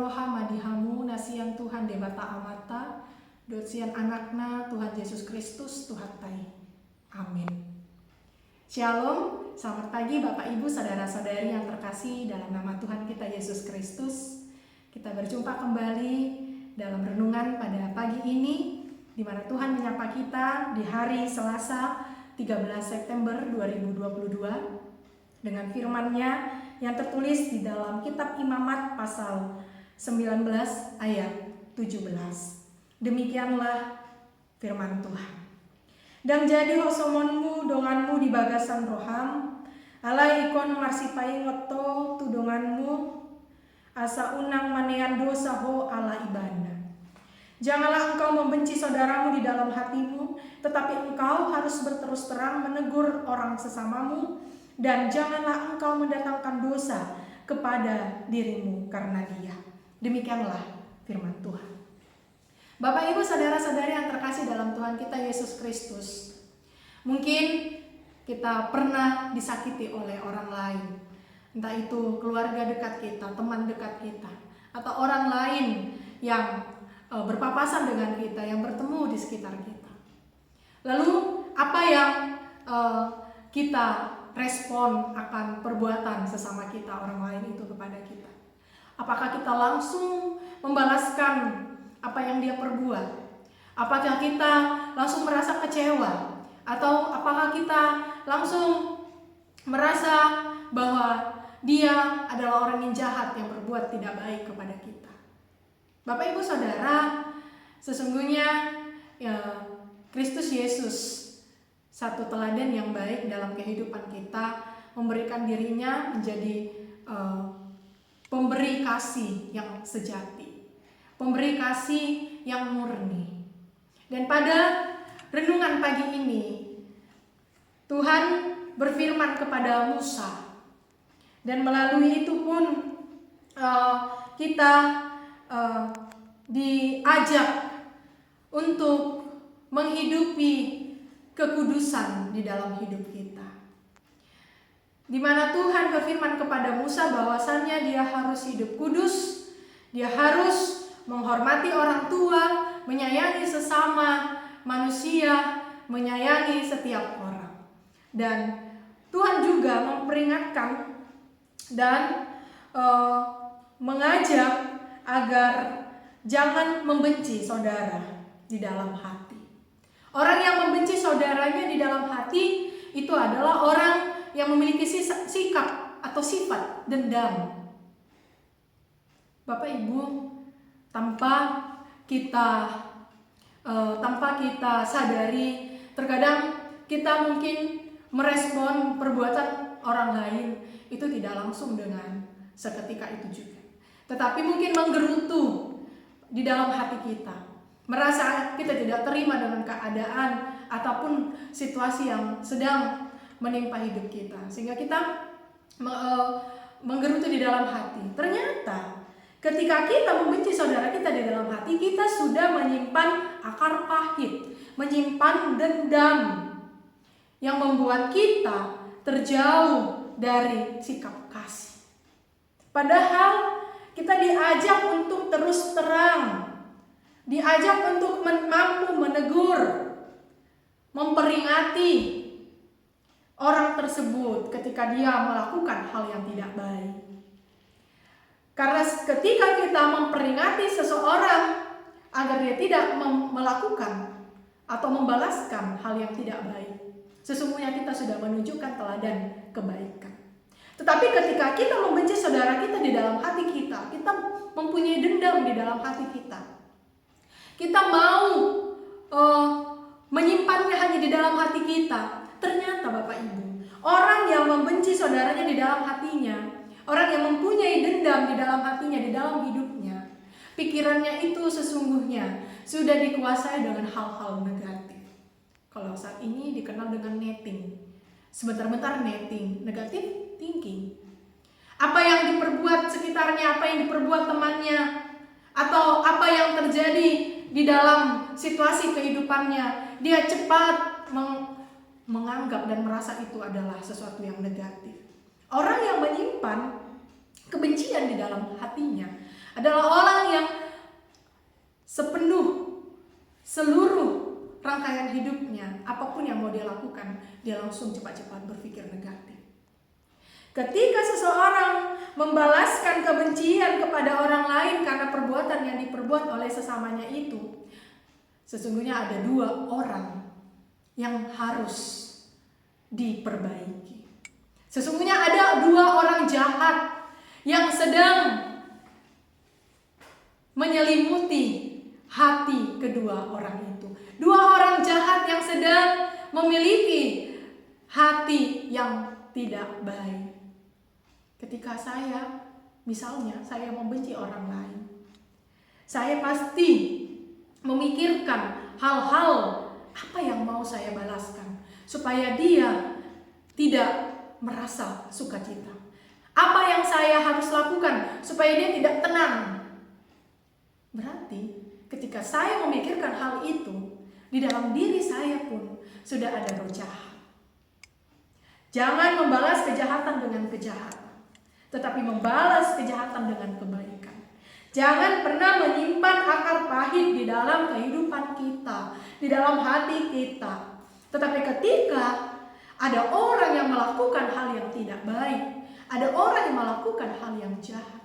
roha madihamu nasian Tuhan debata amata, dosian anakna Tuhan Yesus Kristus Tuhan tai. Amin. Shalom, selamat pagi Bapak Ibu saudara-saudari yang terkasih dalam nama Tuhan kita Yesus Kristus. Kita berjumpa kembali dalam renungan pada pagi ini, di mana Tuhan menyapa kita di hari Selasa 13 September 2022 dengan firman-Nya yang tertulis di dalam kitab Imamat pasal 19 ayat 17. Demikianlah firman Tuhan. Dan jadi hosomonmu donganmu di bagasan roham, alai ikon marsipai ngoto tu donganmu, asa unang manean dosa ho ala ibanda. Janganlah engkau membenci saudaramu di dalam hatimu, tetapi engkau harus berterus terang menegur orang sesamamu, dan janganlah engkau mendatangkan dosa kepada dirimu karena dia. Demikianlah firman Tuhan. Bapak Ibu saudara-saudari yang terkasih dalam Tuhan kita Yesus Kristus, mungkin kita pernah disakiti oleh orang lain, entah itu keluarga dekat kita, teman dekat kita, atau orang lain yang berpapasan dengan kita, yang bertemu di sekitar kita. Lalu apa yang kita respon akan perbuatan sesama kita, orang lain itu kepada kita? Apakah kita langsung membalaskan apa yang dia perbuat? Apakah kita langsung merasa kecewa? Atau apakah kita langsung merasa bahwa dia adalah orang yang jahat yang berbuat tidak baik kepada kita? Bapak Ibu Saudara, sesungguhnya ya, Kristus Yesus satu teladan yang baik dalam kehidupan kita, memberikan dirinya menjadi pemberi kasih yang sejati, pemberi kasih yang murni. Dan pada renungan pagi ini, Tuhan berfirman kepada Musa, dan melalui itu pun kita diajak untuk menghidupi kekudusan di dalam hidup kita, di mana Tuhan berfirman kepada Musa bahwasannya dia harus hidup kudus, dia harus menghormati orang tua, menyayangi sesama manusia, menyayangi setiap orang. Dan Tuhan juga memperingatkan dan mengajak agar jangan membenci saudara di dalam hati. Orang yang membenci saudaranya di dalam hati itu adalah orang yang memiliki sikap atau sifat dendam. Bapak Ibu, tanpa kita sadari, terkadang kita mungkin merespon perbuatan orang lain itu tidak langsung dengan seketika itu juga, tetapi mungkin menggerutu di dalam hati kita, merasa kita tidak terima dengan keadaan ataupun situasi yang sedang menimpa hidup kita, sehingga kita menggerutu di dalam hati. Ternyata ketika kita membenci saudara kita di dalam hati, kita sudah menyimpan akar pahit, menyimpan dendam yang membuat kita terjauh dari sikap kasih. Padahal kita diajak untuk terus terang, diajak untuk mampu menegur, memperingati orang tersebut ketika dia melakukan hal yang tidak baik. Karena ketika kita memperingati seseorang agar dia tidak melakukan atau membalaskan hal yang tidak baik, sesungguhnya kita sudah menunjukkan teladan kebaikan. Tetapi ketika kita membenci saudara kita di dalam hati kita, kita mempunyai dendam di dalam hati kita, kita mau menyimpannya hanya di dalam hati kita. Ternyata Bapak Ibu, orang yang membenci saudaranya di dalam hatinya, orang yang mempunyai dendam di dalam hatinya, di dalam hidupnya, pikirannya itu sesungguhnya sudah dikuasai dengan hal-hal negatif. Kalau saat ini dikenal dengan netting, sebentar-bentar netting, negatif thinking. Apa yang diperbuat sekitarnya, apa yang diperbuat temannya, atau apa yang terjadi di dalam situasi kehidupannya, dia cepat menganggap dan merasa itu adalah sesuatu yang negatif. Orang yang menyimpan kebencian di dalam hatinya adalah menyenangkan, dia langsung cepat-cepat berpikir negatif. Ketika seseorang membalaskan kebencian kepada orang lain karena perbuatan yang diperbuat oleh sesamanya itu, sesungguhnya ada dua orang yang harus diperbaiki. Sesungguhnya ada dua orang jahat yang sedang menyelimuti hati kedua orang itu. Dua orang jahat yang sedang memiliki hati yang tidak baik. Ketika misalnya saya membenci orang lain, saya pasti memikirkan hal-hal apa yang mau saya balaskan supaya dia tidak merasa sukacita. Apa yang saya harus lakukan supaya dia tidak tenang. Berarti ketika saya memikirkan hal itu, di dalam diri saya pun sudah ada roh jahat. Jangan membalas kejahatan dengan kejahatan, tetapi membalas kejahatan dengan kebaikan. Jangan pernah menyimpan akar pahit di dalam kehidupan kita, di dalam hati kita. Tetapi ketika ada orang yang melakukan hal yang tidak baik, ada orang yang melakukan hal yang jahat,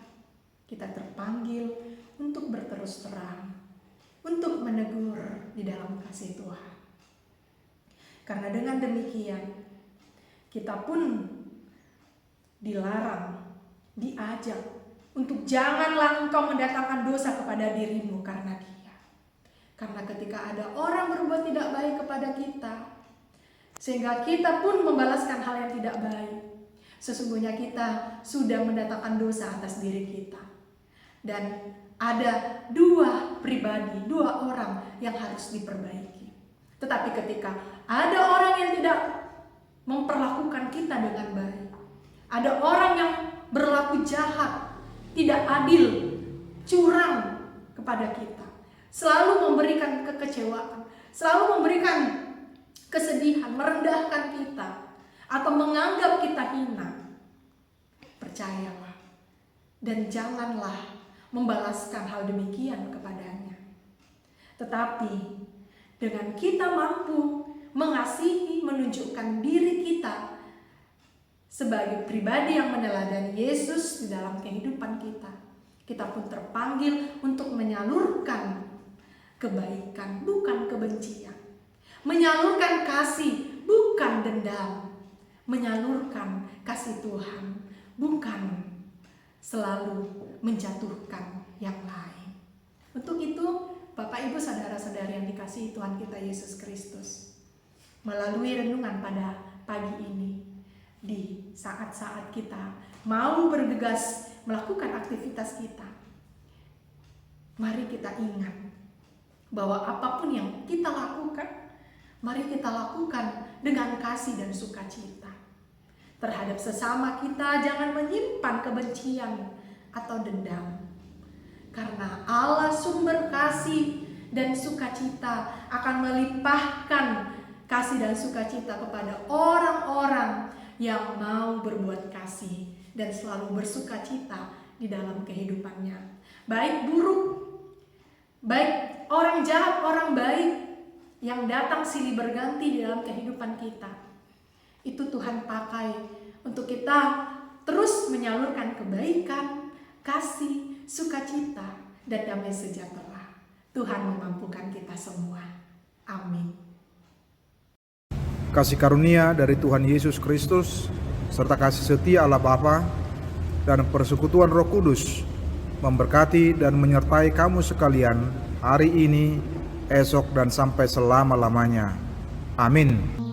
kita terpanggil untuk berterus terang, untuk menegur di dalam kasih Tuhan. Karena dengan demikian, kita pun dilarang, diajak untuk janganlah engkau mendatangkan dosa kepada dirimu karena dia. Karena ketika ada orang berbuat tidak baik kepada kita, sehingga kita pun membalaskan hal yang tidak baik, sesungguhnya kita sudah mendatangkan dosa atas diri kita. Dan ada dua pribadi, dua orang yang harus diperbaiki. Tetapi ketika ada orang yang tidak memperlakukan kita dengan baik, ada orang yang berlaku jahat, tidak adil, curang kepada kita, selalu memberikan kekecewaan, selalu memberikan kesedihan, merendahkan kita, atau menganggap kita hina, percayalah dan janganlah membalaskan hal demikian kepadanya. Tetapi dengan kita mampu mengasihi, menunjukkan diri kita sebagai pribadi yang meneladani Yesus di dalam kehidupan kita, kita pun terpanggil untuk menyalurkan kebaikan, bukan kebencian. Menyalurkan kasih, bukan dendam. Menyalurkan kasih Tuhan, bukan selalu menjatuhkan yang lain. Untuk itu, Bapak Ibu saudara-saudari yang dikasihi Tuhan kita Yesus Kristus, melalui renungan pada pagi ini, di saat-saat kita mau bergegas melakukan aktivitas kita, mari kita ingat bahwa apapun yang kita lakukan, mari kita lakukan dengan kasih dan sukacita. Terhadap sesama kita jangan menyimpan kebencian atau dendam. Karena Allah sumber kasih dan sukacita akan melimpahkan kasih dan sukacita kepada orang-orang yang mau berbuat kasih dan selalu bersukacita di dalam kehidupannya. Baik buruk, baik orang jahat, orang baik yang datang silih berganti di dalam kehidupan kita, itu Tuhan pakai untuk kita terus menyalurkan kebaikan, kasih, sukacita, dan damai sejahtera. Tuhan memampukan kita semua. Amin. Kasih karunia dari Tuhan Yesus Kristus, serta kasih setia Allah Bapa, dan persekutuan Roh Kudus, memberkati dan menyertai kamu sekalian hari ini, esok, dan sampai selama-lamanya. Amin.